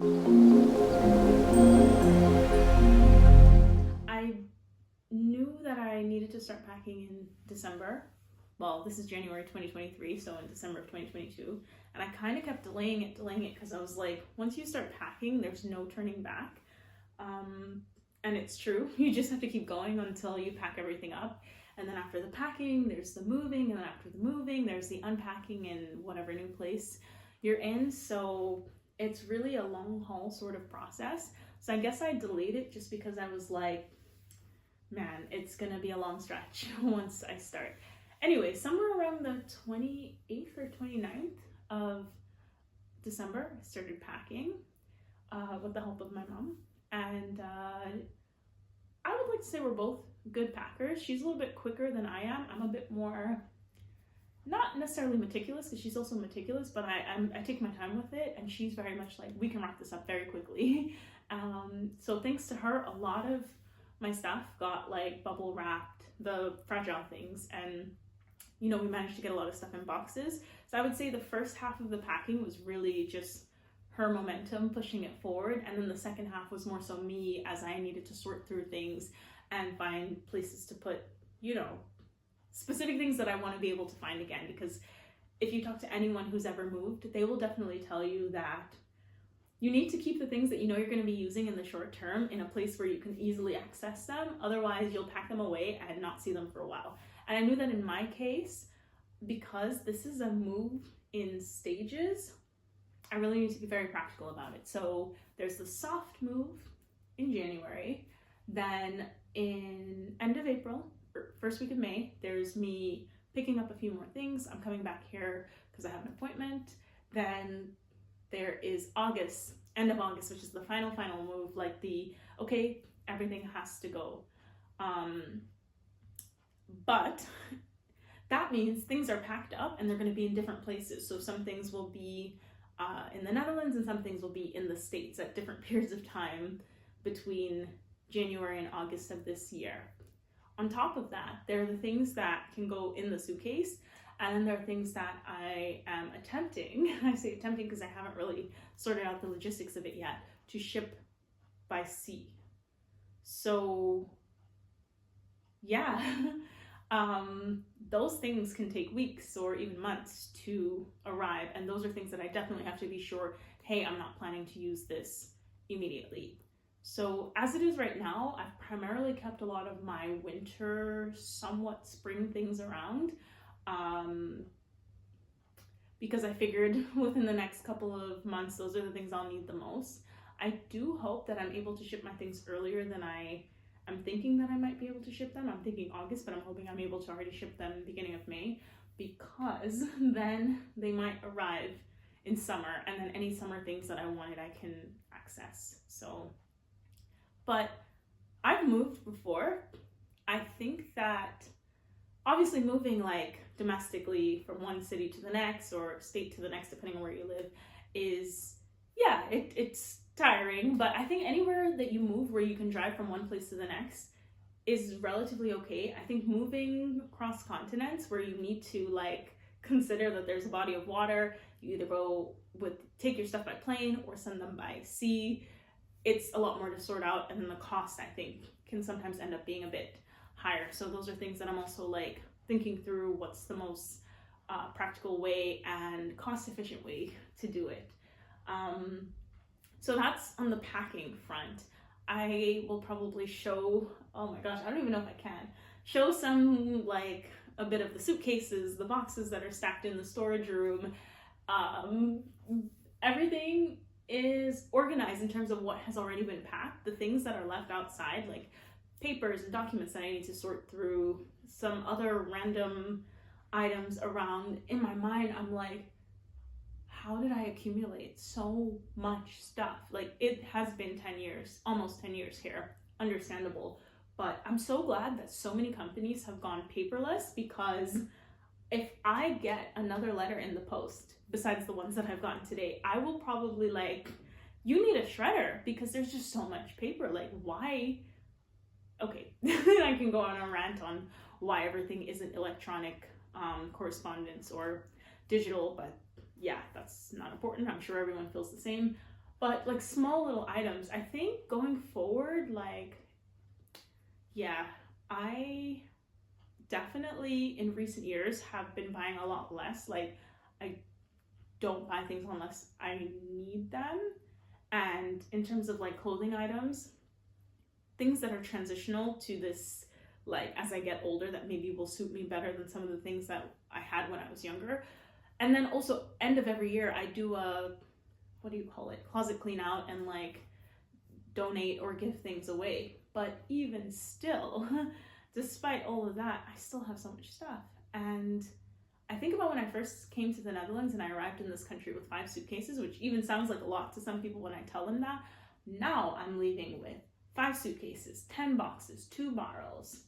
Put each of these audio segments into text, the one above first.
I knew that I needed to start packing in December. Well, this is January 2023, so in December of 2022. And I kind of kept delaying it because I was like, once you start packing, there's no turning back. And it's true, you just have to keep going until you pack everything up. And then after the packing, there's the moving, and then after the moving, there's the unpacking in whatever new place you're in. So it's really a long haul sort of process. So I guess I delayed it just because I was like, man, it's gonna be a long stretch once I start. Anyway, somewhere around the 28th or 29th of December, I started packing with the help of my mom. And I would like to say we're both good packers. She's a little bit quicker than I am. I'm a bit more, not necessarily meticulous, because she's also meticulous, but I take my time with it, and she's very much like, we can wrap this up very quickly. So thanks to her, a lot of my stuff got like bubble wrapped, the fragile things, and we managed to get a lot of stuff in boxes. So I would say the first half of the packing was really just her momentum pushing it forward, and then the second half was more so me as I needed to sort through things and find places to put, specific things that I want to be able to find again. Because if you talk to anyone who's ever moved, they will definitely tell you that you need to keep the things that you're going to be using in the short term in a place where you can easily access them. Otherwise, you'll pack them away and not see them for a while. And I knew that in my case, because this is a move in stages, I really need to be very practical about it. So there's the soft move in January. Then in end of April, or first week of May, there's me picking up a few more things. I'm coming back here because I have an appointment. Then there is August, end of August, which is the final move, like okay, everything has to go. But that means things are packed up and they're going to be in different places. So some things will be in the Netherlands and some things will be in the States at different periods of time between January and August of this year. On top of that, there are the things that can go in the suitcase, and then there are things that I am attempting, I say attempting because I haven't really sorted out the logistics of it yet, to ship by sea. So yeah, those things can take weeks or even months to arrive, and those are things that I definitely have to be sure, hey, I'm not planning to use this immediately. So as it is right now, I've primarily kept a lot of my winter, somewhat spring things around, because I figured within the next couple of months, those are the things I'll need the most. I do hope that I'm able to ship my things earlier than I'm thinking that I might be able to ship them. I'm thinking August, but I'm hoping I'm able to already ship them beginning of May, because then they might arrive in summer, and then any summer things that I wanted I can access. So, but I've moved before. I think that obviously moving like domestically from one city to the next or state to the next, depending on where you live, is, yeah, it's tiring, but I think anywhere that you move where you can drive from one place to the next is relatively okay. I think moving across continents where you need to like consider that there's a body of water, you either take your stuff by plane or send them by sea, it's a lot more to sort out, and then the cost, I think, can sometimes end up being a bit higher. So those are things that I'm also like thinking through, what's the most practical way and cost efficient way to do it. So that's on the packing front. I will probably show, oh my gosh, I don't even know if I can, show some like a bit of the suitcases, the boxes that are stacked in the storage room. Everything is organized in terms of what has already been packed. The things that are left outside, like papers and documents that I need to sort through, some other random items around. In my mind, I'm like, how did I accumulate so much stuff? Like, it has been 10 years, almost 10 years here, understandable. But I'm so glad that so many companies have gone paperless, because if I get another letter in the post, besides the ones that I've gotten today, I will probably like, you need a shredder, because there's just so much paper. Like, why? Okay, I can go on a rant on why everything isn't electronic correspondence or digital, but yeah, that's not important. I'm sure everyone feels the same. But like small little items, I think going forward, like, yeah, I definitely in recent years have been buying a lot less. Like, I don't buy things unless I need them. And in terms of like clothing items, things that are transitional to this, like as I get older, that maybe will suit me better than some of the things that I had when I was younger. And then also, end of every year, I do a, what do you call it, closet clean out, and like donate or give things away. But even still, despite all of that, I still have so much stuff. And I think about when I first came to the Netherlands and I arrived in this country with 5 suitcases, which even sounds like a lot to some people when I tell them that. Now I'm leaving with 5 suitcases, 10 boxes, 2 barrels,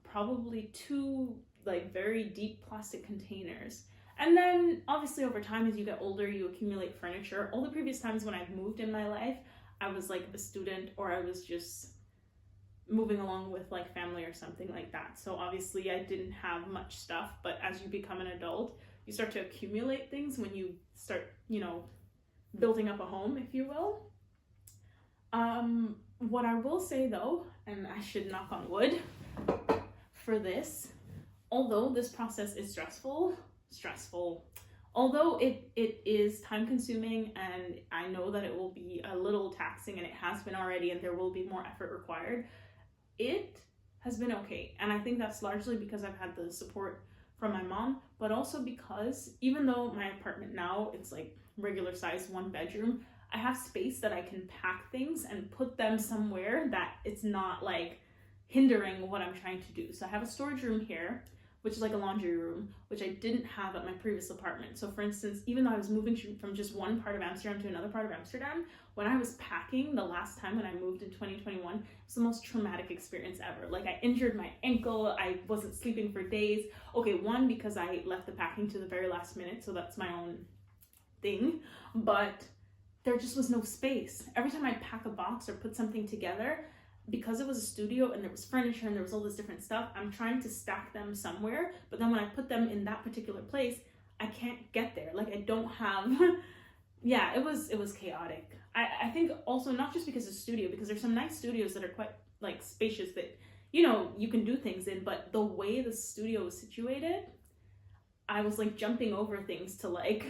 probably 2 like very deep plastic containers. And then obviously over time, as you get older, you accumulate furniture. All the previous times when I've moved in my life, I was like a student, or I was just moving along with like family or something like that. So obviously I didn't have much stuff, but as you become an adult, you start to accumulate things when you start, you know, building up a home, if you will. What I will say though, and I should knock on wood for this, although this process is stressful, although it is time consuming, and I know that it will be a little taxing, and it has been already, and there will be more effort required, it has been okay. And I think that's largely because I've had the support from my mom, but also because even though my apartment now, it's like regular size 1 bedroom, I have space that I can pack things and put them somewhere that it's not like hindering what I'm trying to do. So I have a storage room here, which is like a laundry room, which I didn't have at my previous apartment. So for instance, even though I was moving from just one part of Amsterdam to another part of Amsterdam, when I was packing the last time when I moved in 2021, it was the most traumatic experience ever. Like, I injured my ankle, I wasn't sleeping for days. Okay, one, because I left the packing to the very last minute, so that's my own thing, but there just was no space. Every time I'd pack a box or put something together, because it was a studio and there was furniture and there was all this different stuff, I'm trying to stack them somewhere, but then when I put them in that particular place, I can't get there. Like, I don't have, yeah, it was chaotic. I think also not just because it's a studio, because there's some nice studios that are quite like spacious that, you know, you can do things in, but the way the studio was situated, I was like jumping over things to like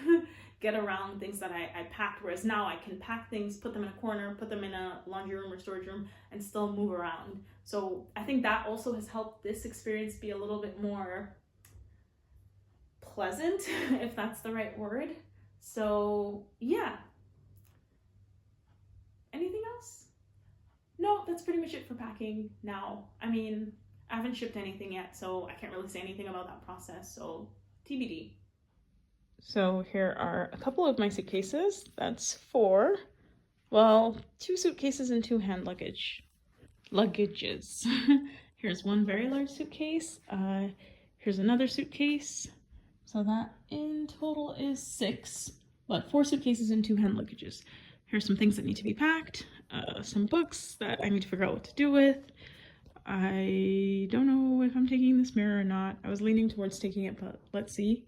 get around things that I packed, whereas now I can pack things, put them in a corner, put them in a laundry room or storage room, and still move around. So I think that also has helped this experience be a little bit more pleasant, if that's the right word. So yeah. Anything else? No, that's pretty much it for packing now. I mean, I haven't shipped anything yet, so I can't really say anything about that process, so TBD. So here are a couple of my suitcases. That's 4. Well, 2 suitcases and 2 hand luggages. Here's one very large suitcase. Here's another suitcase. So that in total is 6, but 4 suitcases and 2 hand luggages. Here's some things that need to be packed. Some books that I need to figure out what to do with. I don't know if I'm taking this mirror or not. I was leaning towards taking it, but let's see.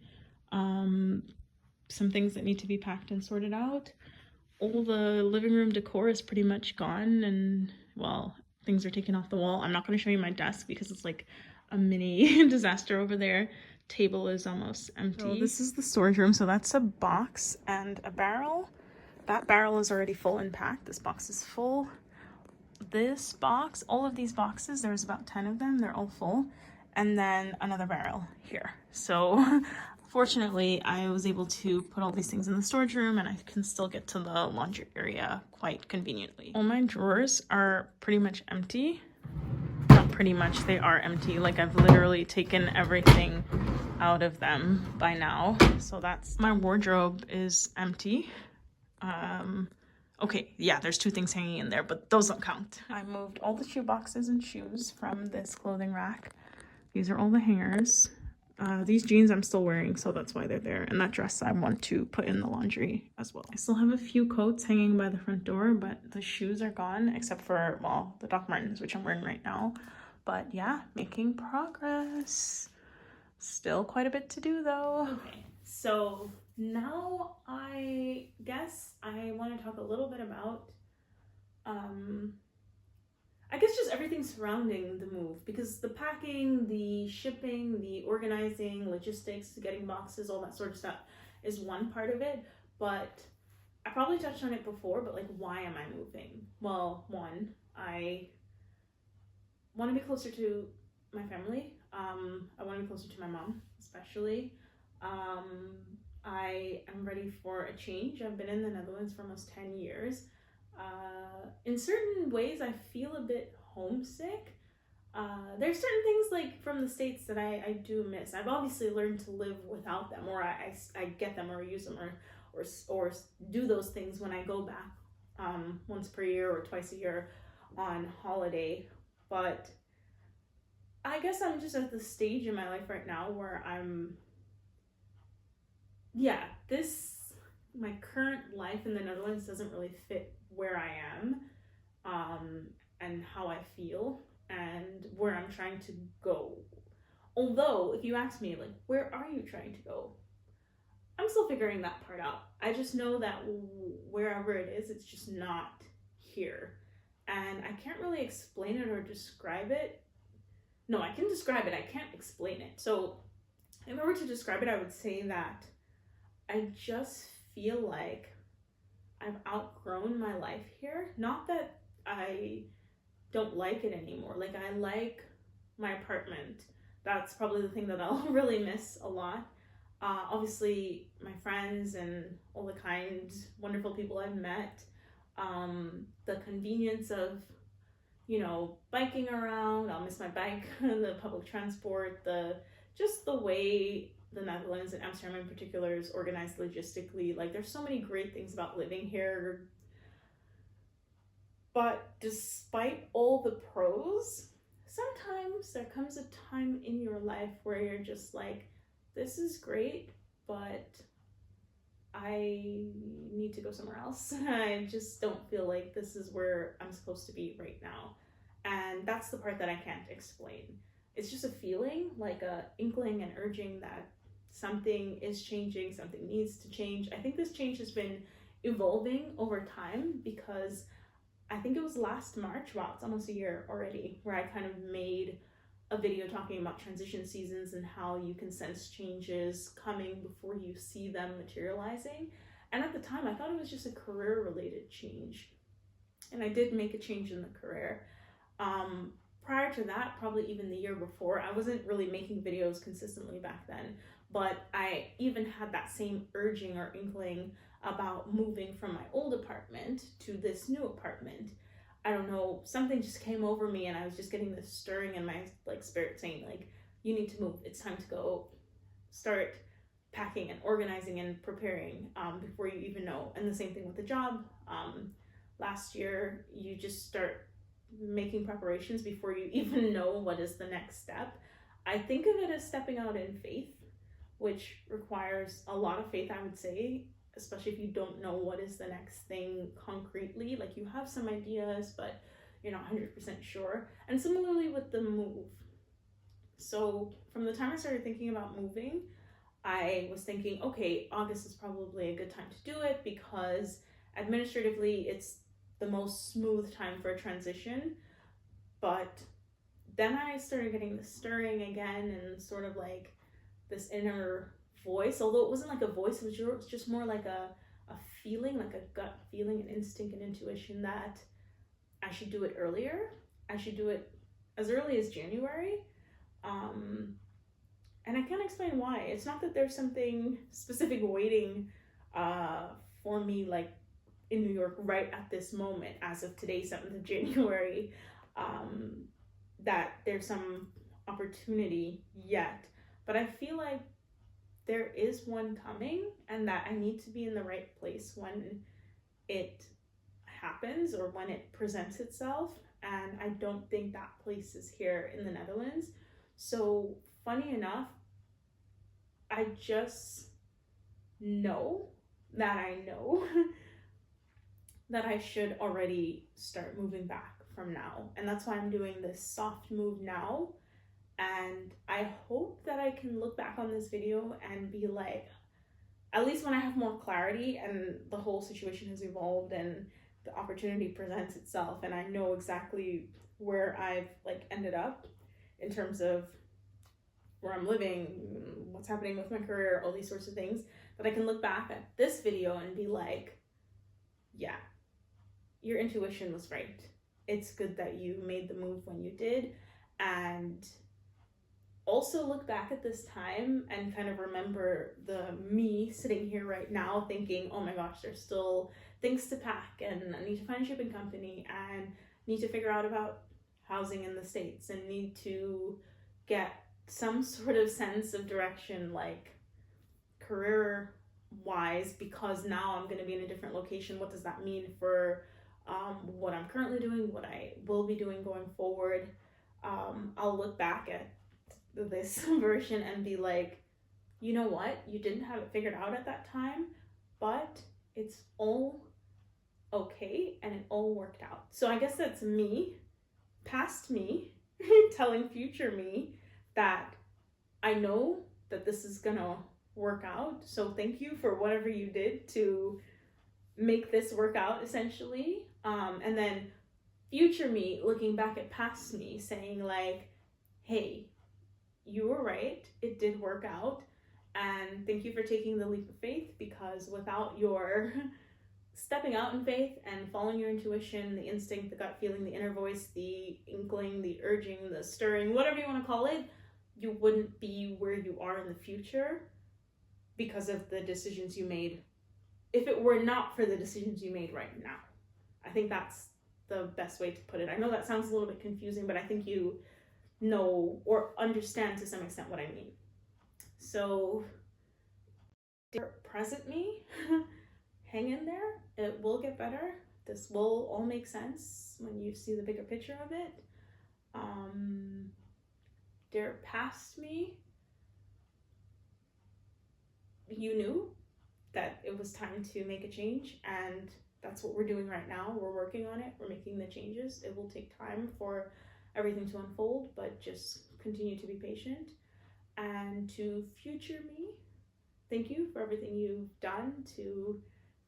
Some things that need to be packed and sorted out. All the living room decor is pretty much gone, and well, things are taken off the wall. I'm not going to show you my desk because it's like a mini disaster over there. Table is almost empty. So this is the storage room. So that's a box and a barrel. That barrel is already full and packed. This box is full. This box, all of these boxes, there's about 10 of them. They're all full. And then another barrel here. So fortunately, I was able to put all these things in the storage room, and I can still get to the laundry area quite conveniently. All my drawers are pretty much empty. Not pretty much, they are empty. Like, I've literally taken everything out of them by now. So that's, my wardrobe is empty. Okay, yeah, there's 2 things hanging in there, but those don't count. I moved all the shoe boxes and shoes from this clothing rack. These are all the hangers. These jeans I'm still wearing, so that's why they're there. And that dress I want to put in the laundry as well. I still have a few coats hanging by the front door, but the shoes are gone, except for, well, the Doc Martens, which I'm wearing right now. But yeah, making progress. Still quite a bit to do though. Okay, so now I guess I want to talk a little bit about I guess just everything surrounding the move, because the packing, the shipping, the organizing, logistics, getting boxes, all that sort of stuff is one part of it. But I probably touched on it before, but like, why am I moving? Well, one, I want to be closer to my family. I want to be closer to my mom, especially. I am ready for a change. I've been in the Netherlands for almost 10 years. In certain ways, I feel a bit homesick. There's certain things like from the States that I do miss. I've obviously learned to live without them, or I get them or use them or do those things when I go back once per year or twice a year on holiday. But I guess I'm just at the stage in my life right now where my current life in the Netherlands doesn't really fit where I am, and how I feel and where I'm trying to go. Although, if you ask me, like, where are you trying to go? I'm still figuring that part out. I just know that wherever it is, it's just not here. And I can't really explain it or describe it. No, I can describe it, I can't explain it. So, if I were to describe it, I would say that I just feel like I've outgrown my life here. Not that I don't like it anymore. Like, I like my apartment. That's probably the thing that I'll really miss a lot. Obviously, my friends and all the kind, wonderful people I've met. The convenience of, biking around. I'll miss my bike, the public transport, just the way the Netherlands and Amsterdam in particular is organized logistically. Like, there's so many great things about living here. But despite all the pros, sometimes there comes a time in your life where you're just like, this is great, but I need to go somewhere else. I just don't feel like this is where I'm supposed to be right now. And that's the part that I can't explain. It's just a feeling, like a inkling and urging that something is changing, something needs to change. I think this change has been evolving over time, because I think it was last March, wow, it's almost a year already, where I kind of made a video talking about transition seasons and how you can sense changes coming before you see them materializing. And at the time, I thought it was just a career-related change. And I did make a change in the career. Prior to that, probably even the year before, I wasn't really making videos consistently back then, but I even had that same urging or inkling about moving from my old apartment to this new apartment. I don't know, something just came over me, and I was just getting this stirring in my spirit saying, like, you need to move. It's time to go start packing and organizing and preparing before you even know. And the same thing with the job. Last year, you just start making preparations before you even know what is the next step. I think of it as stepping out in faith, which requires a lot of faith, I would say, especially if you don't know what is the next thing concretely. Like, you have some ideas, but you're not 100% sure. And similarly with the move. So from the time I started thinking about moving, I was thinking, okay, August is probably a good time to do it, because administratively it's the most smooth time for a transition. But then I started getting the stirring again, and sort of like this inner voice, although it wasn't like a voice, it was just more like a feeling, like a gut feeling, an instinct and intuition that I should do it earlier. I should do it as early as January. And I can't explain why. It's not that there's something specific waiting for me, like in New York right at this moment, as of today, 7th of January, that there's some opportunity yet. But I feel like there is one coming, and that I need to be in the right place when it happens or when it presents itself. And I don't think that place is here in the Netherlands. So funny enough, I just know that that I should already start moving back from now. And that's why I'm doing this soft move now. And I hope that I can look back on this video and be like, at least when I have more clarity and the whole situation has evolved and the opportunity presents itself and I know exactly where I've like ended up in terms of where I'm living, what's happening with my career, all these sorts of things, that I can look back at this video and be like, yeah, your intuition was right. It's good that you made the move when you did. And also look back at this time and kind of remember the me sitting here right now thinking, oh my gosh, there's still things to pack and I need to find a shipping company and need to figure out about housing in the States and need to get some sort of sense of direction, like career wise, because now I'm going to be in a different location. What does that mean for what I'm currently doing, what I will be doing going forward? I'll look back at this version and be like, you know what? You didn't have it figured out at that time, but it's all okay and it all worked out. So I guess that's me, past me, telling future me that I know that this is gonna work out. So thank you for whatever you did to make this work out, essentially. And then future me looking back at past me saying like, hey, you were right, it did work out, and thank you for taking the leap of faith, because without your stepping out in faith and following your intuition, the instinct, the gut feeling, the inner voice, the inkling, the urging, the stirring, whatever you want to call it, you wouldn't be where you are in the future because of the decisions you made, if it were not for the decisions you made right now. I think that's the best way to put it. I know that sounds a little bit confusing, but I think you know or understand to some extent what I mean. So, dear present me, hang in there. It will get better. This will all make sense when you see the bigger picture of it. Dear past me, you knew that it was time to make a change, and that's what we're doing right now. We're working on it. We're making the changes. It will take time for everything to unfold, but just continue to be patient. And to future me, thank you for everything you've done to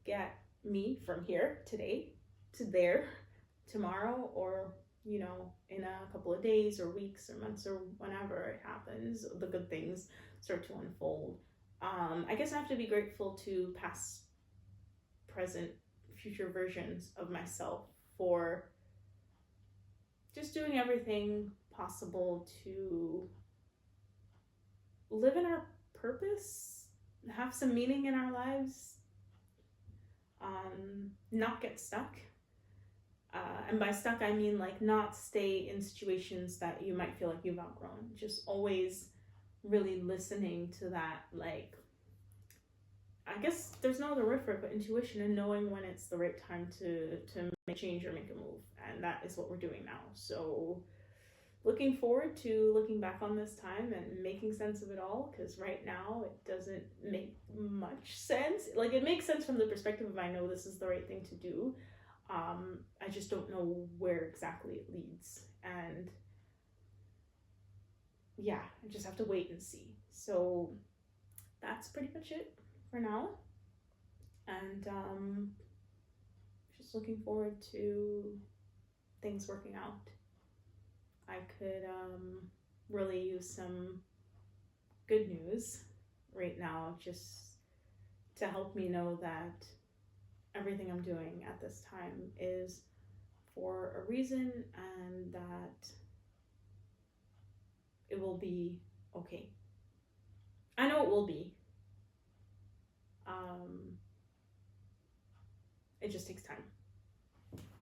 get me from here today to there tomorrow, or you know, in a couple of days or weeks or months or whenever it happens, the good things start to unfold. I guess I have to be grateful to past, present, future versions of myself for just doing everything possible to live in our purpose, have some meaning in our lives, not get stuck. And by stuck, I mean like not stay in situations that you might feel like you've outgrown. Just always really listening to that, like, I guess there's no other word for it, but intuition, and knowing when it's the right time to make change or make a move. And that is what we're doing now. So looking forward to looking back on this time and making sense of it all, because right now it doesn't make much sense. Like, it makes sense from the perspective of I know this is the right thing to do. I just don't know where exactly it leads. And yeah, I just have to wait and see. So that's pretty much it for now. And just looking forward to things working out. I could really use some good news right now, just to help me know that everything I'm doing at this time is for a reason, and that it will be okay. I know it will be. It just takes time.